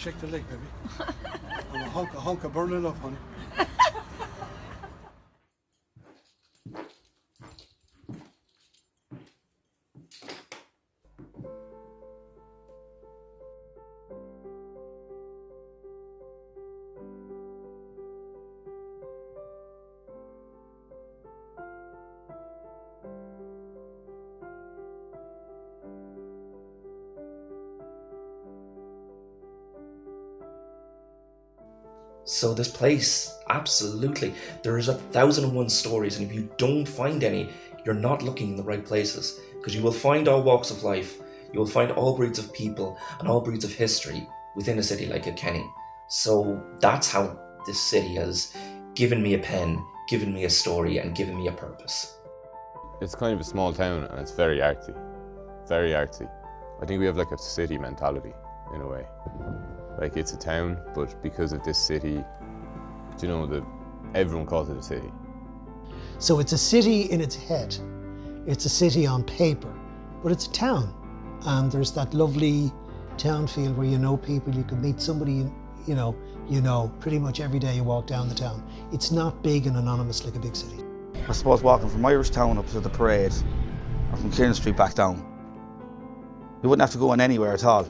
Shake the leg, baby. I'm a hunk of burning up, honey. So this place, absolutely, there is 1,001 stories, and if you don't find any, you're not looking in the right places, because you will find all walks of life, you will find all breeds of people and all breeds of history within a city like Kilkenny. So that's how this city has given me a pen, given me a story, and given me a purpose. It's kind of a small town and it's very artsy, very artsy. I think we have like a city mentality in a way. Like it's a town, but because of this city, you know, everyone calls it a city. So it's a city in its head. It's a city on paper, but it's a town. And there's that lovely town feel where you know people, you can meet somebody, you know, pretty much every day you walk down the town. It's not big and anonymous like a big city. I suppose walking from Irish Town up to the parade, or from Kilkenny Street back down, you wouldn't have to go on anywhere at all.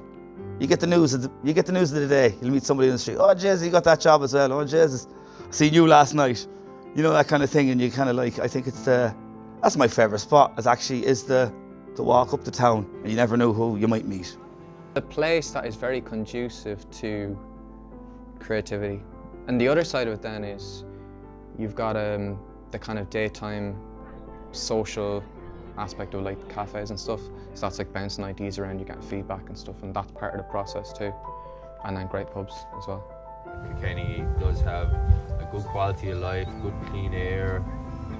You get the news of the day. You'll meet somebody in the street. Oh, Jesus, you got that job as well. Oh, Jesus, I seen you last night. You know, that kind of thing. And you kind of like, I think that's my favourite spot. Is the walk up the town, and you never know who you might meet. A place that is very conducive to creativity. And the other side of it then is you've got the kind of daytime social aspect of like cafes and stuff. So that's like bouncing ideas around, you get feedback and stuff, and that's part of the process too. And then great pubs as well. Kilkenny does have a good quality of life, good clean air.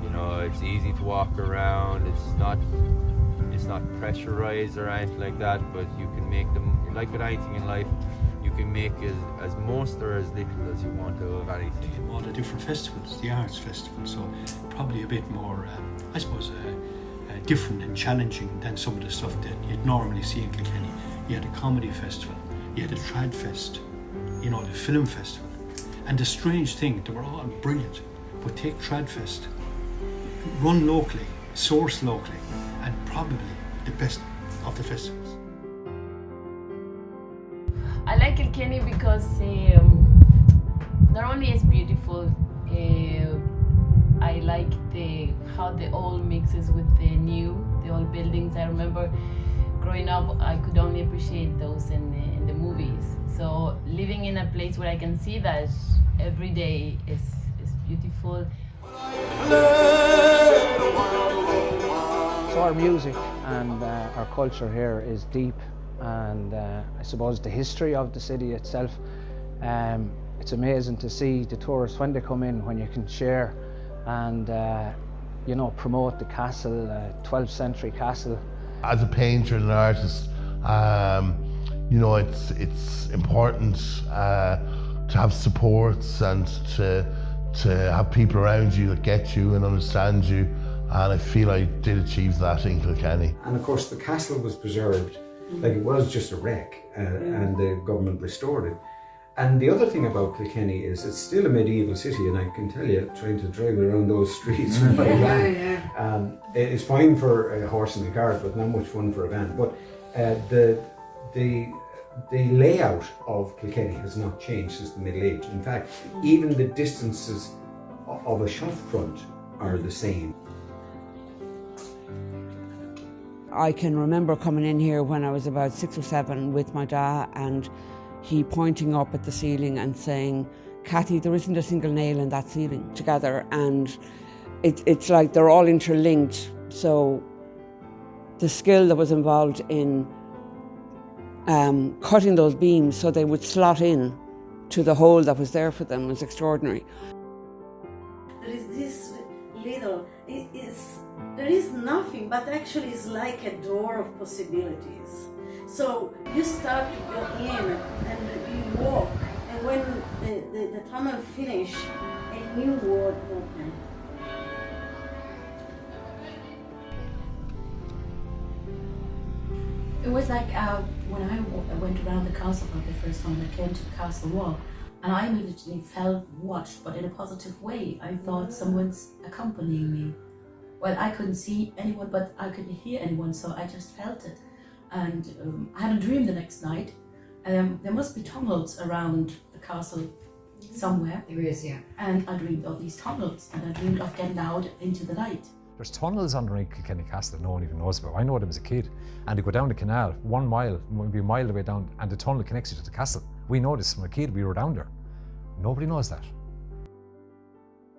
You know, it's easy to walk around. It's not pressurized or anything like that, but you can make them, like with anything in life, you can make as most or as little as you want of anything. All the different festivals, the arts festival, so probably a bit more, I suppose, different and challenging than some of the stuff that you'd normally see in Kilkenny. You had a comedy festival, you had a trad fest, you know, the film festival. And the strange thing, they were all brilliant, but take trad fest, run locally, source locally, and probably the best of the festivals. I like Kilkenny because not only it's beautiful, I like how the old mixes with the new, the old buildings. I remember growing up, I could only appreciate those in the movies. So living in a place where I can see that every day is beautiful. So our music and our culture here is deep, and I suppose the history of the city itself, it's amazing to see the tourists when they come in, when you can share and you know, promote the castle, 12th century castle. As a painter and an artist, you know, it's important to have supports and to have people around you that get you and understand you, and I feel I did achieve that in Kilkenny. And of course the castle was preserved, like it was just a wreck, and the government restored it. And the other thing about Kilkenny is it's still a medieval city, and I can tell you, trying to drive around those streets with my van, it's fine for a horse and a cart, but not much fun for a van. But the layout of Kilkenny has not changed since the Middle Age. In fact, even the distances of a shop front are the same. I can remember coming in here when I was about 6 or 7 with my dad, and he pointing up at the ceiling and saying, "Cathy, there isn't a single nail in that ceiling," together, and it's like they're all interlinked. So the skill that was involved in cutting those beams so they would slot in to the hole that was there for them was extraordinary. There is this little, there is nothing, but actually it's like a door of possibilities. So you start to go in and you walk, and when the tunnel finish, a new world opens. It was like when I went around the castle for the first time, I came to the castle wall, and I immediately felt watched, but in a positive way. I thought someone's accompanying me. Well, I couldn't see anyone, but I couldn't hear anyone, so I just felt it. And I had a dream the next night. There must be tunnels around the castle somewhere. There is, yeah. And I dreamed of these tunnels, and I dreamed of getting out into the light. There's tunnels underneath Kilkenny Castle that no one even knows about. I know them as a kid. And they go down the canal, 1 mile, maybe a mile away down, and the tunnel connects you to the castle. We know this from a kid, we were down there. Nobody knows that.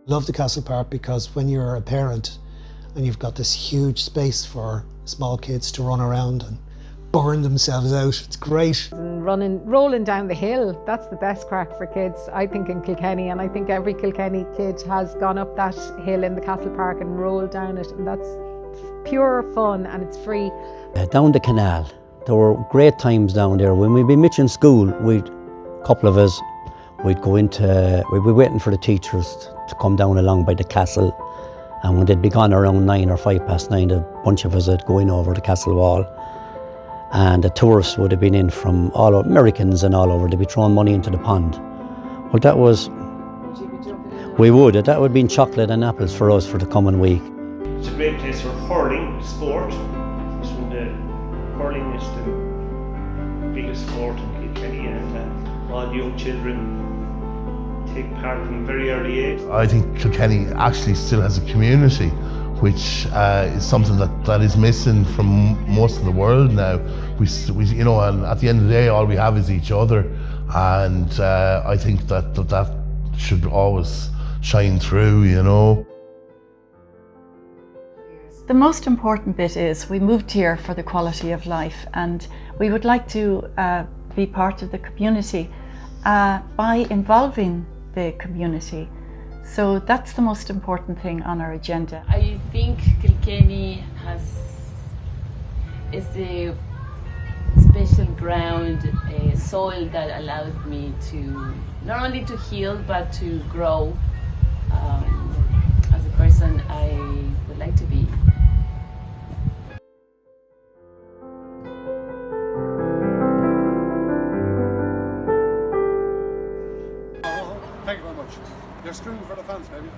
Love the castle park because when you're a parent and you've got this huge space for small kids to run around and burn themselves out, it's great. And rolling down the hill, that's the best crack for kids, I think, in Kilkenny, and I think every Kilkenny kid has gone up that hill in the castle park and rolled down it, and that's pure fun and it's free. Down the canal, there were great times down there. When we'd be in school, a couple of us, we'd be waiting for the teachers to come down along by the castle, and when they'd be gone around 9 or 9:05, a bunch of us would go in over the castle wall. And the tourists would have been in from all over, Americans and all over, they'd be throwing money into the pond. Well, that was, we would, that would have been chocolate and apples for us for the coming week. It's a great place for hurling sport. Hurling is the biggest sport in Kilkenny, and all young children take part from a very early age. I think Kilkenny actually still has a community, which is something that is missing from most of the world now. We, you know, and at the end of the day, all we have is each other, and I think that should always shine through, you know. The most important bit is we moved here for the quality of life, and we would like to be part of the community by involving the community. So that's the most important thing on our agenda. I think Kilkenny is a special ground, a soil that allowed me to not only to heal but to grow as a person I would like to be. Thank you very much. You're screwing for the fans, baby.